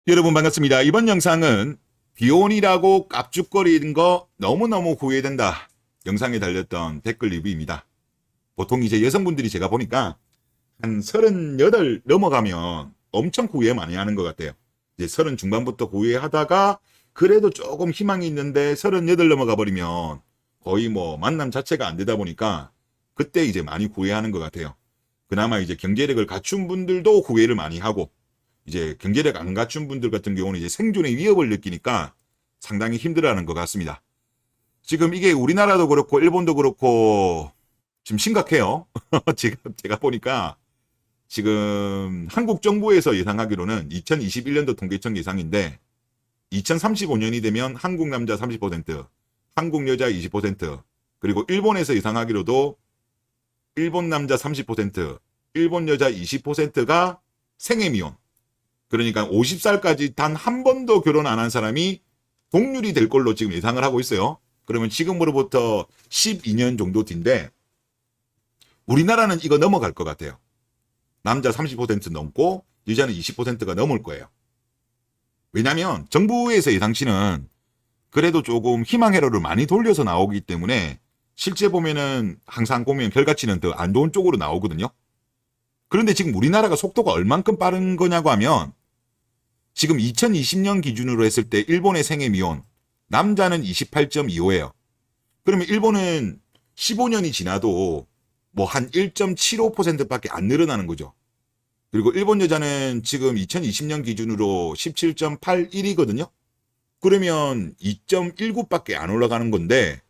여러분 반갑습니다. 이번 영상은 비혼이라고 깝죽거리는 거 너무너무 후회된다. 영상에 달렸던 댓글 리뷰입니다. 보통 이제 여성분들이 제가 보니까 한 38 넘어가면 엄청 후회 많이 하는 것 같아요. 이제 30 중반부터 후회하다가 그래도 조금 희망이 있는데 38 넘어가 버리면 거의 뭐 만남 자체가 안 되다 보니까 그때 이제 많이 후회하는 것 같아요. 그나마 이제 경제력을 갖춘 분들도 후회를 많이 하고 이제 경제력 안 갖춘 분들 같은 경우는 이제 생존의 위협을 느끼니까 상당히 힘들어하는 것 같습니다. 지금 이게 우리나라도 그렇고 일본도 그렇고 지금 심각해요. 지금 제가 보니까 지금 한국 정부에서 예상하기로는 2021년도 통계청 예상인데 2035년이 되면 한국 남자 30%, 한국 여자 20%, 그리고 일본에서 예상하기로도 일본 남자 30%, 일본 여자 20%가 생애미혼. 그러니까 50살까지 단 한 번도 결혼 안 한 사람이 동률이 될 걸로 지금 예상을 하고 있어요. 그러면 지금으로부터 12년 정도 뒤인데 우리나라는 이거 넘어갈 것 같아요. 남자 30% 넘고 여자는 20%가 넘을 거예요. 왜냐하면 정부에서 예상치는 그래도 조금 희망 회로를 많이 돌려서 나오기 때문에 실제 보면은 항상 보면 결과치는 더 안 좋은 쪽으로 나오거든요. 그런데 지금 우리나라가 속도가 얼만큼 빠른 거냐고 하면 지금 2020년 기준으로 했을 때 일본의 생애 미혼 남자는 28.25예요. 그러면 일본은 15년이 지나도 뭐 한 1.75%밖에 안 늘어나는 거죠. 그리고 일본 여자는 지금 2020년 기준으로 17.81이거든요. 그러면 2.19밖에 안 올라가는 건데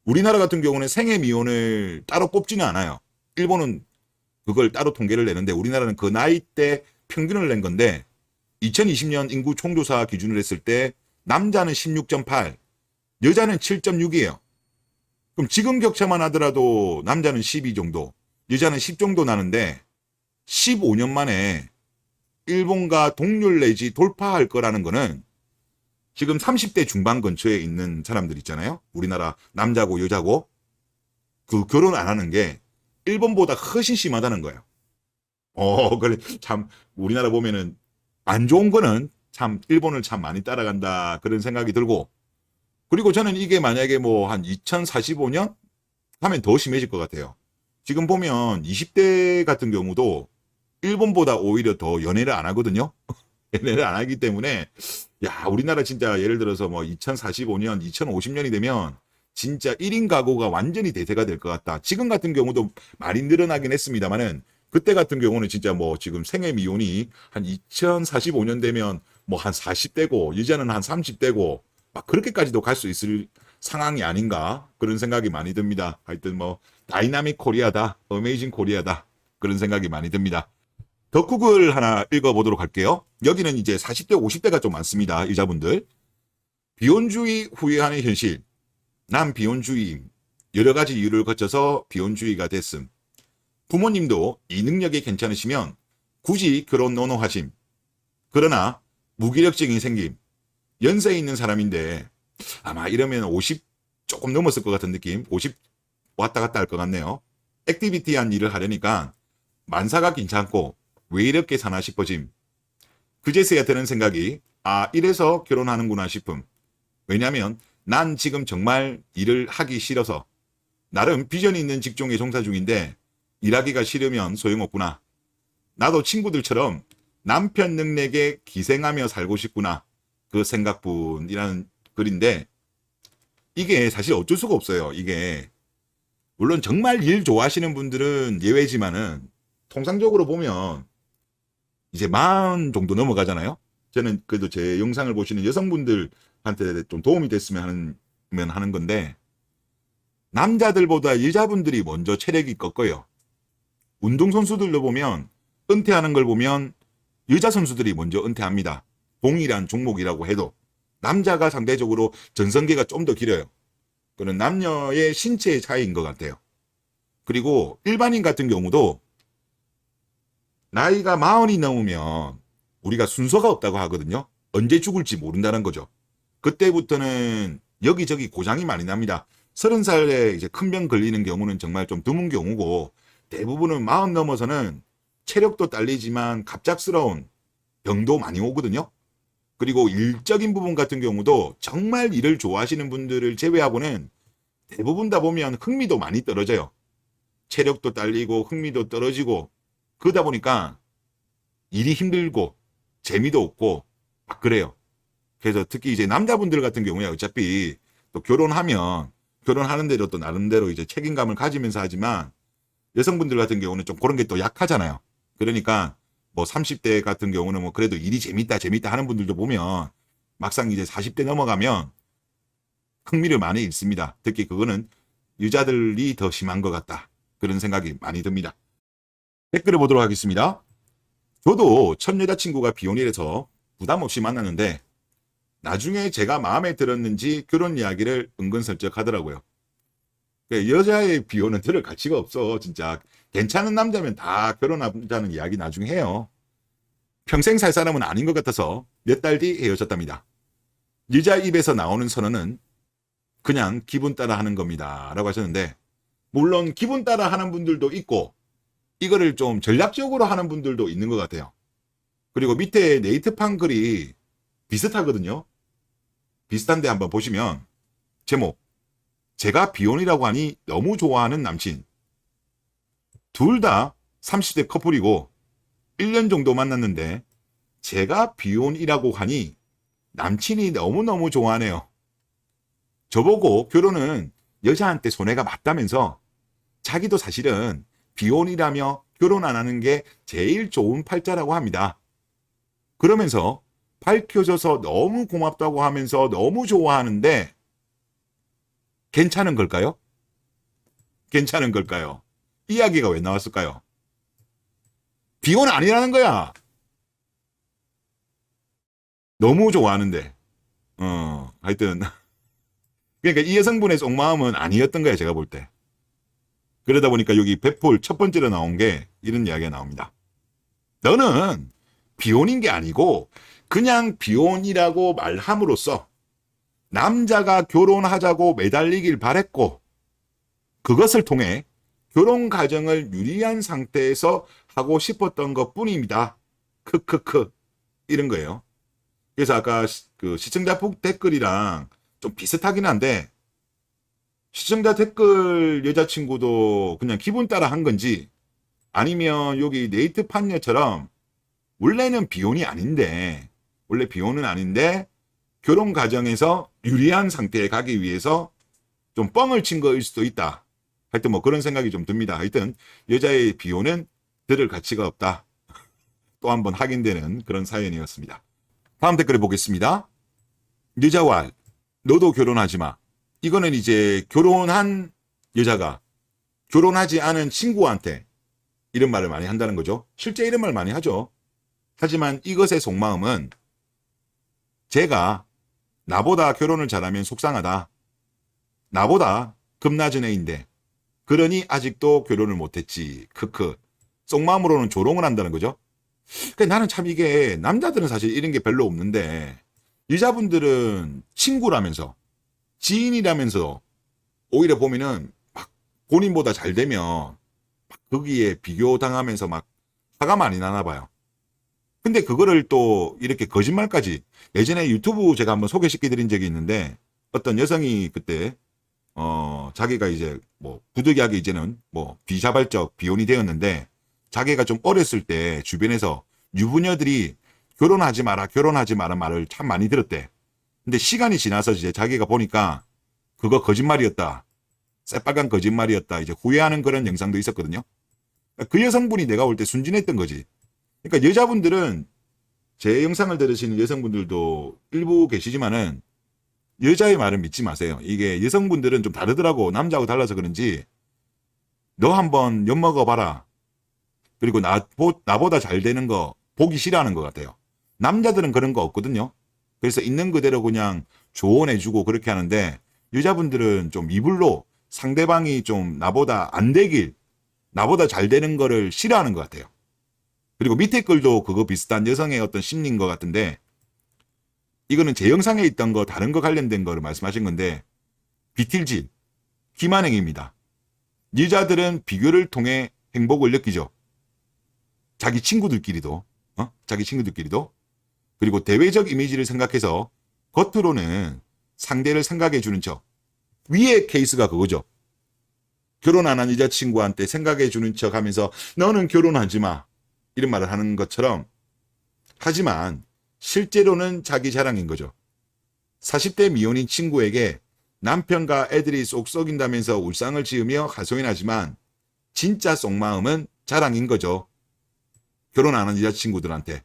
우리나라 같은 경우는 생애 미혼을 따로 뽑지는 않아요. 일본은 그걸 따로 통계를 내는데 우리나라는 그 나이 때 평균을 낸 건데 2020년 인구 총조사 기준으로 했을 때 남자는 16.8, 여자는 7.6이에요. 그럼 지금 격차만 하더라도 남자는 12 정도, 여자는 10 정도 나는데 15년 만에 일본과 동률 내지 돌파할 거라는 거는 지금 30대 중반 근처에 있는 사람들 있잖아요. 우리나라 남자고 여자고 그 결혼 안 하는 게 일본보다 훨씬 심하다는 거예요. 그래 참 우리나라 보면은 안 좋은 거는 참 일본을 참 많이 따라간다 그런 생각이 들고 그리고 저는 이게 만약에 뭐 한 2045년 하면 더 심해질 것 같아요. 지금 보면 20대 같은 경우도 일본보다 오히려 더 연애를 안 하거든요. 연애를 안 하기 때문에 야 우리나라 진짜 예를 들어서 뭐 2045년 2050년이 되면 진짜 1인 가구가 완전히 대세가 될 것 같다. 지금 같은 경우도 많이 늘어나긴 했습니다만은 그때 같은 경우는 진짜 뭐 지금 생애 미혼이 한 2045년 되면 뭐 한 40대고 여자는 한 30대고 막 그렇게까지도 갈 수 있을 상황이 아닌가 그런 생각이 많이 듭니다. 하여튼 뭐 다이나믹 코리아다, 어메이징 코리아다 그런 생각이 많이 듭니다. 덕후글 하나 읽어보도록 할게요. 여기는 이제 40대, 50대가 좀 많습니다. 여자분들. 비혼주의 후회하는 현실. 난 비혼주의임. 여러 가지 이유를 거쳐서 비혼주의가 됐음. 부모님도 이 능력이 괜찮으시면 굳이 결혼 노노하심. 그러나 무기력증이 생김. 연세 있는 사람인데 아마 이러면 50 조금 넘었을 것 같은 느낌. 50 왔다 갔다 할 것 같네요. 액티비티한 일을 하려니까 만사가 괜찮고 왜 이렇게 사나 싶어짐. 그제서야 드는 생각이 이래서 결혼하는구나 싶음. 왜냐면 난 지금 정말 일을 하기 싫어서 나름 비전이 있는 직종에 종사 중인데 일하기가 싫으면 소용없구나. 나도 친구들처럼 남편 능력에 기생하며 살고 싶구나. 그 생각뿐이라는 글인데 이게 사실 어쩔 수가 없어요. 이게 물론 정말 일 좋아하시는 분들은 예외지만은 통상적으로 보면 이제 40 정도 넘어가잖아요. 저는 그래도 제 영상을 보시는 여성분들한테 좀 도움이 됐으면 하는 건데 남자들보다 여자분들이 먼저 체력이 꺾어요. 운동선수들도 보면 은퇴하는 걸 보면 여자 선수들이 먼저 은퇴합니다. 동일한 종목이라고 해도 남자가 상대적으로 전성기가 좀 더 길어요. 그런 남녀의 신체의 차이인 것 같아요. 그리고 일반인 같은 경우도 나이가 40이 넘으면 우리가 순서가 없다고 하거든요. 언제 죽을지 모른다는 거죠. 그때부터는 여기저기 고장이 많이 납니다. 30살에 이제 큰 병 걸리는 경우는 정말 좀 드문 경우고 대부분은 40 넘어서는 체력도 딸리지만 갑작스러운 병도 많이 오거든요. 그리고 일적인 부분 같은 경우도 정말 일을 좋아하시는 분들을 제외하고는 대부분 다 보면 흥미도 많이 떨어져요. 체력도 딸리고 흥미도 떨어지고 그러다 보니까 일이 힘들고 재미도 없고 막 그래요. 그래서 특히 이제 남자분들 같은 경우에 어차피 또 결혼하면 결혼하는 대로 또 나름대로 이제 책임감을 가지면서 하지만 여성분들 같은 경우는 좀 그런 게 또 약하잖아요. 그러니까 뭐 30대 같은 경우는 뭐 그래도 일이 재밌다 하는 분들도 보면 막상 이제 40대 넘어가면 흥미를 많이 잃습니다. 특히 그거는 여자들이 더 심한 것 같다. 그런 생각이 많이 듭니다. 댓글을 보도록 하겠습니다. 저도 첫 여자친구가 비혼이라서 부담 없이 만났는데 나중에 제가 마음에 들었는지 결혼 이야기를 은근슬쩍 하더라고요. 여자의 비혼은 들을 가치가 없어. 진짜 괜찮은 남자면 다 결혼하자는 이야기 나중에 해요. 평생 살 사람은 아닌 것 같아서 몇 달 뒤 헤어졌답니다. 여자 입에서 나오는 선언은 그냥 기분 따라 하는 겁니다 라고 하셨는데, 물론 기분 따라 하는 분들도 있고 이거를 좀 전략적으로 하는 분들도 있는 것 같아요. 그리고 밑에 네이트판 글이 비슷하거든요. 비슷한데 한번 보시면 제목, 제가 비혼이라고 하니 너무 좋아하는 남친. 둘 다 30대 커플이고 1년 정도 만났는데 제가 비혼이라고 하니 남친이 너무너무 좋아하네요. 저보고 결혼은 여자한테 손해가 맞다면서 자기도 사실은 비혼이라며 결혼 안 하는 게 제일 좋은 팔자라고 합니다. 그러면서 밝혀져서 너무 고맙다고 하면서 너무 좋아하는데 괜찮은 걸까요? 괜찮은 걸까요? 이야기가 왜 나왔을까요? 비혼 아니라는 거야. 너무 좋아하는데. 하여튼 그러니까 이 여성분의 속마음은 아니었던 거야, 제가 볼 때. 그러다 보니까 여기 베풀 첫 번째로 나온 게 이런 이야기가 나옵니다. 너는 비혼인 게 아니고 그냥 비혼이라고 말함으로써 남자가 결혼하자고 매달리길 바랬고 그것을 통해 결혼 과정을 유리한 상태에서 하고 싶었던 것 뿐입니다. 크크크 이런 거예요. 그래서 아까 그 시청자 댓글이랑 좀 비슷하긴 한데 시청자 댓글 여자친구도 그냥 기분 따라 한 건지 아니면 여기 네이트 판녀처럼 원래는 비혼이 아닌데 원래 비혼은 아닌데 결혼 과정에서 유리한 상태에 가기 위해서 좀 뻥을 친 거일 수도 있다. 하여튼 뭐 그런 생각이 좀 듭니다. 하여튼 여자의 비혼은 들을 가치가 없다. 또 한 번 확인되는 그런 사연이었습니다. 다음 댓글을 보겠습니다. 여자와 너도 결혼하지 마. 이거는 이제 결혼한 여자가 결혼하지 않은 친구한테 이런 말을 많이 한다는 거죠. 실제 이런 말 많이 하죠. 하지만 이것의 속마음은 제가 나보다 결혼을 잘하면 속상하다. 나보다 급낮은 애인데 그러니 아직도 결혼을 못했지. 크크. 속마음으로는 조롱을 한다는 거죠. 그러니까 나는 참 이게 남자들은 사실 이런 게 별로 없는데 여자분들은 친구라면서 지인이라면서 오히려 보면은 막 본인보다 잘 되면 막 거기에 비교당하면서 막 화가 많이 나나 봐요. 근데 그거를 또 이렇게 거짓말까지 예전에 유튜브 제가 한번 소개시켜 드린 적이 있는데 어떤 여성이 그때 자기가 이제 뭐 부득이하게 이제는 뭐 비자발적 비혼이 되었는데 자기가 좀 어렸을 때 주변에서 유부녀들이 결혼하지 마라 말을 참 많이 들었대. 근데 시간이 지나서 이제 자기가 보니까 그거 거짓말이었다. 새빨간 거짓말이었다. 이제 후회하는 그런 영상도 있었거든요. 그 여성분이 내가 볼 때 순진했던 거지. 그러니까 여자분들은 제 영상을 들으시는 여성분들도 일부 계시지만은 여자의 말은 믿지 마세요. 이게 여성분들은 좀 다르더라고. 남자하고 달라서 그런지 너 한번 엿먹어봐라. 그리고 나보다 잘 되는 거 보기 싫어하는 것 같아요. 남자들은 그런 거 없거든요. 그래서 있는 그대로 그냥 조언해주고 그렇게 하는데 여자분들은 좀 이불로 상대방이 좀 나보다 안 되길, 나보다 잘 되는 거를 싫어하는 것 같아요. 그리고 밑에 글도 그거 비슷한 여성의 어떤 심리인 것 같은데 이거는 제 영상에 있던 거 다른 거 관련된 거를 말씀하신 건데 비틀질, 기만행입니다. 여자들은 비교를 통해 행복을 느끼죠. 자기 친구들끼리도 그리고 대외적 이미지를 생각해서 겉으로는 상대를 생각해 주는 척. 위의 케이스가 그거죠. 결혼 안 한 여자친구한테 생각해 주는 척 하면서 너는 결혼하지 마. 이런 말을 하는 것처럼 하지만 실제로는 자기 자랑인 거죠. 40대 미혼인 친구에게 남편과 애들이 쏙 썩인다면서 울상을 지으며 하소연하지만 진짜 속마음은 자랑인 거죠. 결혼 안 한 여자친구들한테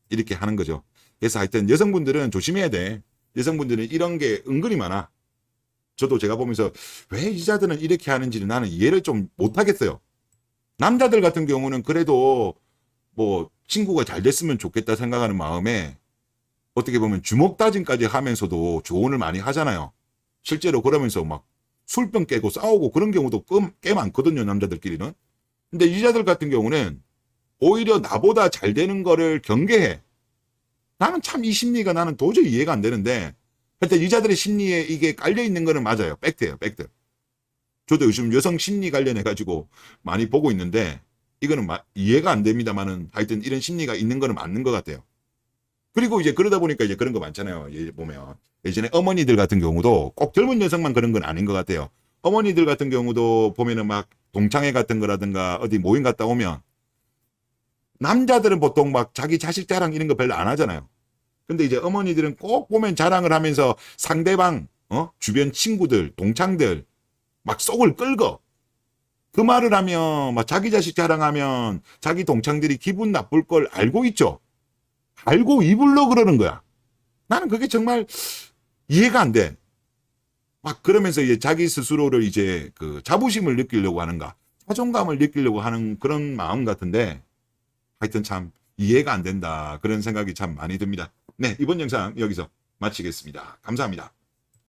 이렇게 하는 거죠. 그래서 하여튼 여성분들은 조심해야 돼. 여성분들은 이런 게 은근히 많아. 저도 제가 보면서 왜 여자들은 이렇게 하는지를 나는 이해를 좀 못하겠어요. 남자들 같은 경우는 그래도 뭐 친구가 잘 됐으면 좋겠다 생각하는 마음에 어떻게 보면 주먹 다짐까지 하면서도 조언을 많이 하잖아요. 실제로 그러면서 막 술병 깨고 싸우고 그런 경우도 꽤 많거든요, 남자들끼리는. 근데 여자들 같은 경우는 오히려 나보다 잘 되는 거를 경계해. 나는 참 이 심리가 나는 도저히 이해가 안 되는데 하여튼 여자들의 심리에 이게 깔려있는 거는 맞아요. 팩트예요, 팩트. 저도 요즘 여성 심리 관련해가지고 많이 보고 있는데 이거는 이해가 안 됩니다만은 하여튼 이런 심리가 있는 거는 맞는 것 같아요. 그리고 이제 그러다 보니까 이제 그런 거 많잖아요. 보면 예전에 어머니들 같은 경우도 꼭 젊은 여성만 그런 건 아닌 것 같아요. 어머니들 같은 경우도 보면은 막 동창회 같은 거라든가 어디 모임 갔다 오면 남자들은 보통 막 자기 자식 자랑 이런 거 별로 안 하잖아요. 근데 이제 어머니들은 꼭 보면 자랑을 하면서 상대방, 주변 친구들, 동창들 막 속을 긁어. 그 말을 하면 막 자기 자식 자랑하면 자기 동창들이 기분 나쁠 걸 알고 있죠. 알고 입을로 그러는 거야. 나는 그게 정말 이해가 안 돼. 막 그러면서 이제 자기 스스로를 이제 그 자부심을 느끼려고 하는가, 자존감을 느끼려고 하는 그런 마음 같은데 하여튼 참 이해가 안 된다. 그런 생각이 참 많이 듭니다. 네, 이번 영상 여기서 마치겠습니다. 감사합니다.